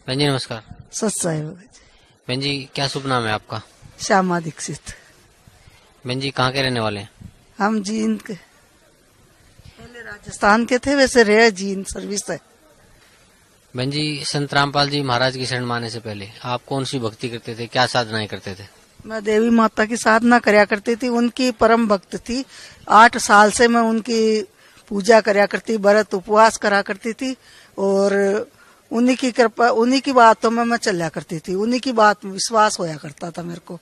बहन जी नमस्कार। सत्साई बहन जी क्या शुभ नाम है आपका? श्यामा दीक्षित। बहन जी कहाँ के रहने वाले हैं? हम जींद के, पहले राजस्थान के थे, वैसे रहे जींद सर्विस है। बहन जी संत रामपाल जी महाराज की शरण में आने से पहले आप कौन सी भक्ति करते थे, क्या साधनाएं करते थे? मैं देवी माता की साधना करया करती थी, उनकी परम भक्त थी। 8 साल से मैं उनकी पूजा करया करती, व्रत उपवास करा करती थी और उन्हीं की कृपा, उन्हीं की बातों में मैं चल्या करती थी, उन्हीं की बात में विश्वास होया करता था मेरे को।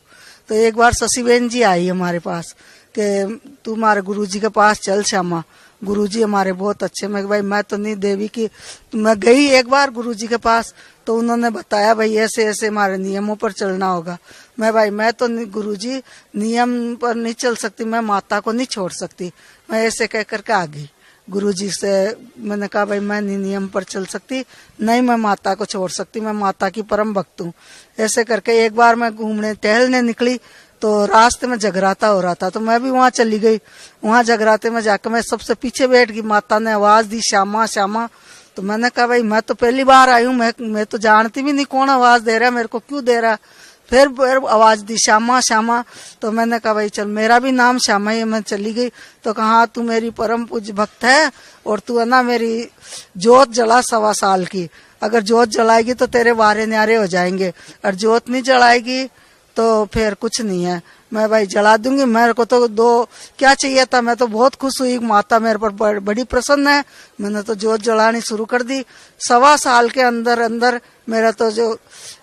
तो एक बार शशि बहन जी आई हमारे पास कि तू हमारे गुरुजी के पास चल श्यामा, गुरुजी हमारे बहुत अच्छे। मैं भाई मैं तो नहीं देवी की, तो मैं गई एक बार गुरुजी के पास, तो उन्होंने बताया भाई ऐसे ऐसे हमारे नियमों पर चलना होगा। मैं भाई मैं तो नहीं गुरुजी नियम पर नहीं चल सकती, मैं माता को नहीं छोड़ सकती। मैं ऐसे कह करके आ गई गुरुजी से। मैंने कहा भाई मैं नहीं नियम पर चल सकती, नहीं मैं माता को छोड़ सकती, मैं माता की परम भक्त हूँ। ऐसे करके एक बार मैं घूमने टहलने निकली तो रास्ते में जगराता हो रहा था, तो मैं भी वहां चली गई। वहां जगराते में जाकर मैं सबसे पीछे बैठ गई। माता ने आवाज दी श्यामा श्यामा, तो मैंने कहा भाई मैं तो पहली बार आई हूँ, मैं तो जानती भी नहीं कौन आवाज दे रहा है, मेरे को क्यों दे रहा है। फिर आवाज दी श्यामा श्यामा, तो मैंने कहा भाई चल मेरा भी नाम श्यामा ही है। मैं चली गई तो कहा तू मेरी परम पूज्य भक्त है और तू है ना मेरी जोत जला 1.25 साल की। अगर जोत जलाएगी तो तेरे वारे न्यारे हो जाएंगे, और जोत नहीं जलाएगी तो फिर कुछ नहीं है। मैं भाई जला दूंगी, मेरे को तो 2 क्या चाहिए था। मैं तो बहुत खुश हुई, माता मेरे पर बड़ी प्रसन्न है। मैंने तो जोत जलानी शुरू कर दी। 1.25 साल के अंदर अंदर मेरा तो जो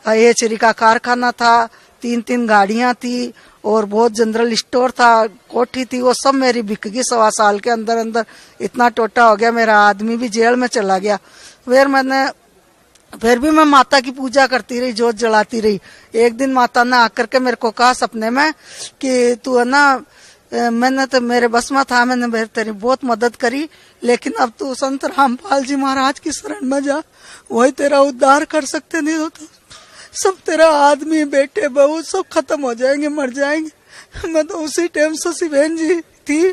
हेचरी का कारखाना था, 3 गाड़ियां थी और बहुत जनरल स्टोर था, कोठी थी, वो सब मेरी बिक गई 1.25 साल के अंदर अंदर। इतना टोटा हो गया, मेरा आदमी भी जेल में चला गया। फिर भी मैं माता की पूजा करती रही, जोत जलाती रही। एक दिन माता ने आकर के मेरे को कहा सपने में कि तू है ना, मैंने तो मेरे बस में था, मैंने तेरी बहुत मदद करी, लेकिन अब तू संत रामपाल जी महाराज की शरण में जा, वही तेरा उद्धार कर सकते। नहीं तो सब तेरा आदमी बेटे बहू सब खत्म हो जाएंगे, मर जाएंगे। मैं तो उसी टाइम शशि बहन जी थी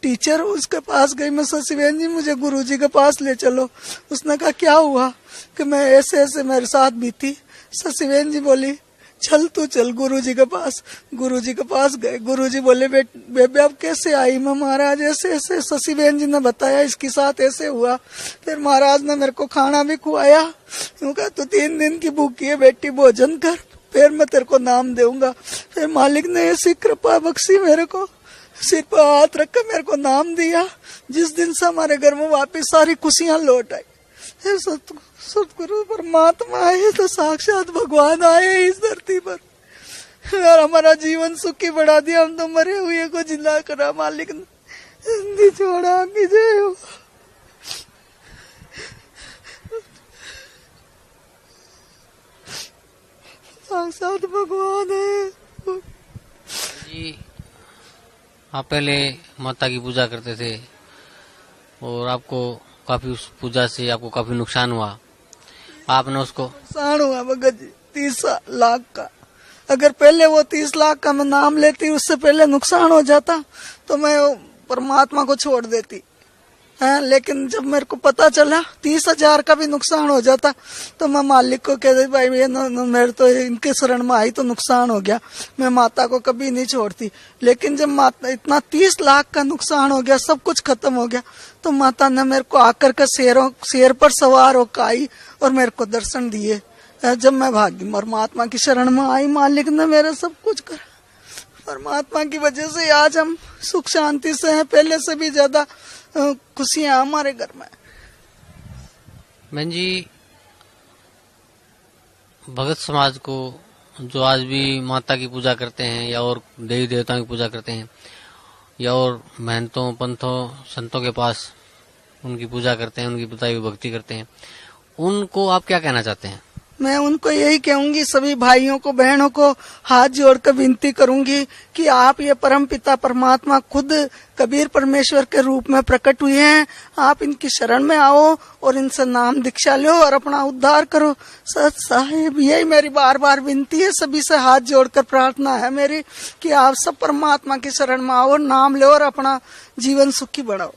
टीचर, उसके पास गई मैं, शशि बहन जी मुझे गुरुजी के पास ले चलो। उसने कहा क्या हुआ, कि मैं ऐसे ऐसे मेरे साथ बीती। शशि बहन जी बोली चल तू चल गुरुजी के पास। गुरुजी के पास गए, गुरुजी बोले बेबे अब कैसे आई मैं महाराज, ऐसे ऐसे। शशि बहन जी ने बताया इसके साथ ऐसे हुआ। फिर महाराज ने मेरे को खाना भी खुआया, कहा तू 3 दिन की भूखी है बेटी, भोजन कर, फिर मैं तेरे को नाम दूंगा। फिर मालिक ने ऐसी कृपा बख्शी, मेरे को सिर पर हाथ रख कर मेरे को नाम दिया। जिस दिन से हमारे घर में वापिस सारी खुशियां लौट आई। सतगुरु परमात्मा आए तो साक्षात भगवान आए इस धरती पर और हमारा जीवन सुखी बढ़ा दिया। हम तो मरे हुए को जिंदा करा, मालिक ने छोड़ा की जय हो। साक्षात भगवान है जी। आप पहले माता की पूजा करते थे और आपको काफी उस पूजा से आपको काफी नुकसान हुआ, आपने उसको नुकसान हुआ भगत जी 30 लाख का। अगर पहले वो 30 लाख का मैं नाम लेती, उससे पहले नुकसान हो जाता तो मैं परमात्मा को छोड़ देती है। लेकिन जब मेरे को पता चला 30,000 का भी नुकसान हो जाता तो मैं मालिक को कह दे भाई ये मेरे तो इनके शरण में आई तो नुकसान हो गया, मैं माता को कभी नहीं छोड़ती। लेकिन जब माता इतना 30 लाख का नुकसान हो गया, सब कुछ खत्म हो गया, तो माता ने मेरे को आकर के शेर पर सवार होकर आई और मेरे को दर्शन दिए। जब मैं भागी परमात्मा की शरण में आई, मालिक ने मेरा सब कुछ करा। परमात्मा की वजह से आज हम सुख शांति से हैं, पहले से भी ज्यादा खुशियां हमारे घर में। बहन जी भगत समाज को जो आज भी माता की पूजा करते हैं या और देवी देवताओं की पूजा करते हैं या और महंतों पंथों संतों के पास उनकी पूजा करते हैं, उनकी बताई हुई भक्ति करते हैं, उनको आप क्या कहना चाहते हैं? मैं उनको यही कहूंगी, सभी भाइयों को बहनों को हाथ जोड़कर विनती करूंगी कि आप ये परम पिता परमात्मा खुद कबीर परमेश्वर के रूप में प्रकट हुए हैं, आप इनकी शरण में आओ और इनसे नाम दीक्षा लो और अपना उद्धार करो। सच साहिब यही मेरी बार बार विनती है, सभी से हाथ जोड़कर प्रार्थना है मेरी कि आप सब परमात्मा की शरण में आओ, नाम लो और अपना जीवन सुखी बढ़ाओ।